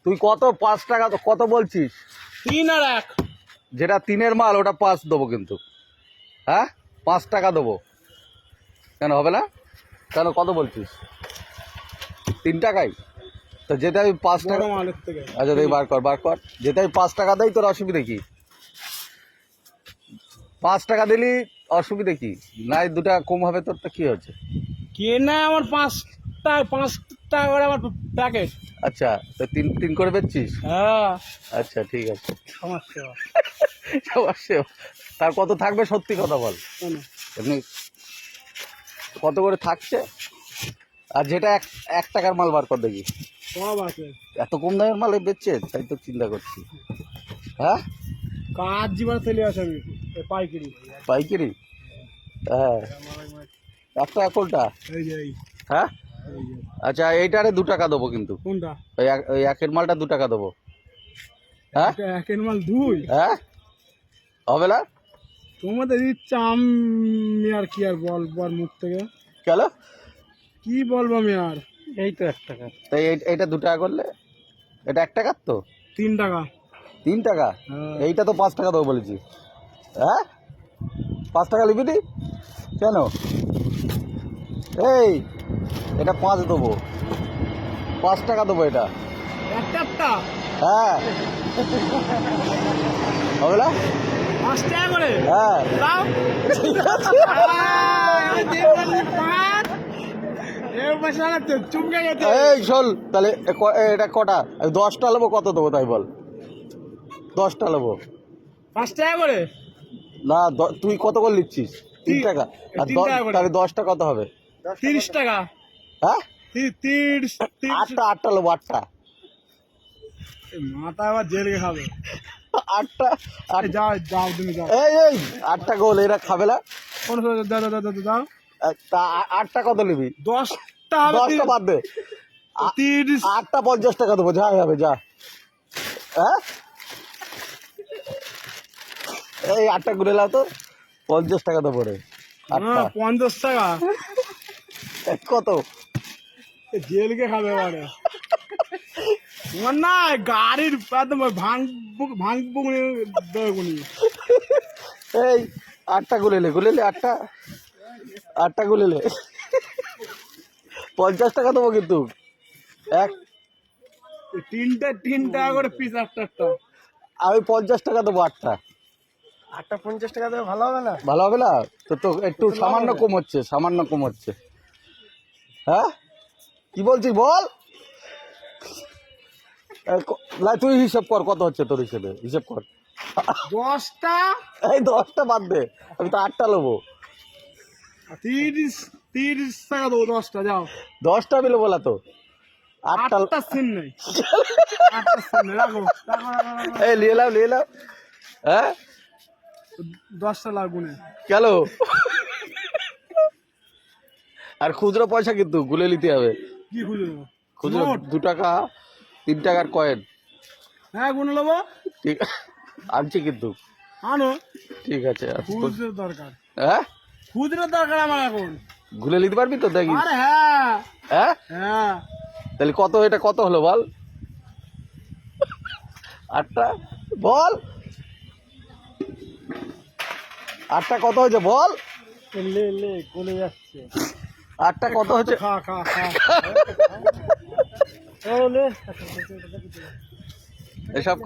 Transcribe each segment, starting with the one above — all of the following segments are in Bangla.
তুই কত 5 টাকা কত বলছিস? 3 আর 1 যেটা 3-এর মাল ওটা 5 দেবো কিন্তু। হ্যাঁ 5 টাকা দেবো। কেন হবে না? কেন কত বলছিস? 3 টাকাই তো যেটা আমি 5 টাকা মালের থেকে। আচ্ছা তুই বার কর যেটা আমি 5 টাকা দেই তোর অসুবিধা কি? 5 টাকা দিলি অসুবিধা কি? নাই 2 টাকা কম হবে তোর তো কি হচ্ছে? কেনা আমার 5 টাকা করে আমার প্যাকেট। আচ্ছা তো 3 করে বেচছিস? হ্যাঁ আচ্ছা ঠিক আছে। সমস্যা সমস্যা তার কত থাকবে সত্যি কথা বল। কেন এমনি কত করে থাকছে? আর যেটা 1 টাকার মাল বার কর দেখি। সব আছে। এত কম দামের মাল বেচছে তাই তো চিন্তা করছি। হ্যাঁ কাজ জীবনে চলে আসে আমি পাইকারি। পাইকারি? হ্যাঁ 1 টাকা কোনটা? এই যে হ্যাঁ আচ্ছা এইটারে 2 টাকা দেবো কিন্তু। কোনটা? ওই একের মালটা 2 টাকা দেবো। হ্যাঁ একের মাল 2? হ্যাঁ হবে না? তোমাদের ইচ্ছা আমি আর কি আর বল মুখ থেকে কেন কি বলবো আমি আর। এই তো 1 টাকা। তাই এইটা 2 টাকা করলে এটা 1 টাকার তো 3 টাকা। 3 টাকা? এইটা তো 5 টাকা দেবো বলেছি। হ্যাঁ 5 টাকা লিখবি নি কেন? এই এটা 5 দেবো, 5 টাকা দেবো এটা। একটা হ্যাঁ হবে না? 5 টাকা করে হ্যাঁ দাও। চুমকে গেছে। এই শোন তাহলে এটা কটা? আমি 10টা নেবো, কত দেবো তাই বল? 10টা নেবো। 5 টাকা করে না তুই কত করে নিচ্ছিস? 3 টাকা। আর 3 টাকা করে। তাহলে 10টা কত হবে? 30 টাকা। হ্যাঁ 30 8টা নেবো, 8টা। মাথা আবার জেল খাবে। 8টা যাও তুমি যাও। এই 8টা গোল এরা খাবে না? কোন দাও। তা 8টা কত নিবি? 10টা 10টা বাদ দে। 30 8টা 50 টাকা দেবো, যা হবে যা। হ্যাঁ এই 8টা ঘুরে লাও তো 50 টাকা দেবো রে। 8টা 50 টাকা কত? জেলকে খাবে এবারে। তোমার না গাড়ির একদম ভাঙবো এই 8টা গুলেলে 8টা গুলেলে 50 টাকা দেবো কিন্তু। 3 টাকা করে পিস একটা। আমি 50 টাকা দেবো 8টা। 50 টাকা দেবে ভালো হবে না? ভালো হবে না তো? তো একটু সামান্য কম হচ্ছে। হ্যাঁ কি বলছিস বল? তুই হিসাব কর কত হচ্ছে তোর হিসেব কর। 10টা এই 10টা বাদ দে, আমি তো 8টা নেবো। 30 টাকা দেবো 10টা। যাও 10টা মিলে বলা তো 8টা সিন নেই। 8টা সিন নেই, রাখো। এই নিয়ে নাও। হ্যাঁ 10টা লাগবে না কেন? আর খুচরো পয়সা কিন্তু গুলে নিতে হবে। কি খুঁজে দেবো? খুচরো 2 টাকা 3 টাকার কয়েন। হ্যাঁ গুনে নেবো। ঠিক আনছি কিন্তু। আনো। ঠিক আছে খুচরো দরকার। হ্যাঁ খুচরো দরকার আমার এখন। গুলে নিতে পারবি তো দেখি। আরে হ্যাঁ হ্যাঁ তাহলে এটা কত হলো বল? 8টা বল। 8টা কত হয়েছে বল? গলে যাচ্ছে। 8টা কত হয়েছে?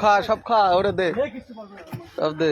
খা সব খা ওরে দে, সব দে।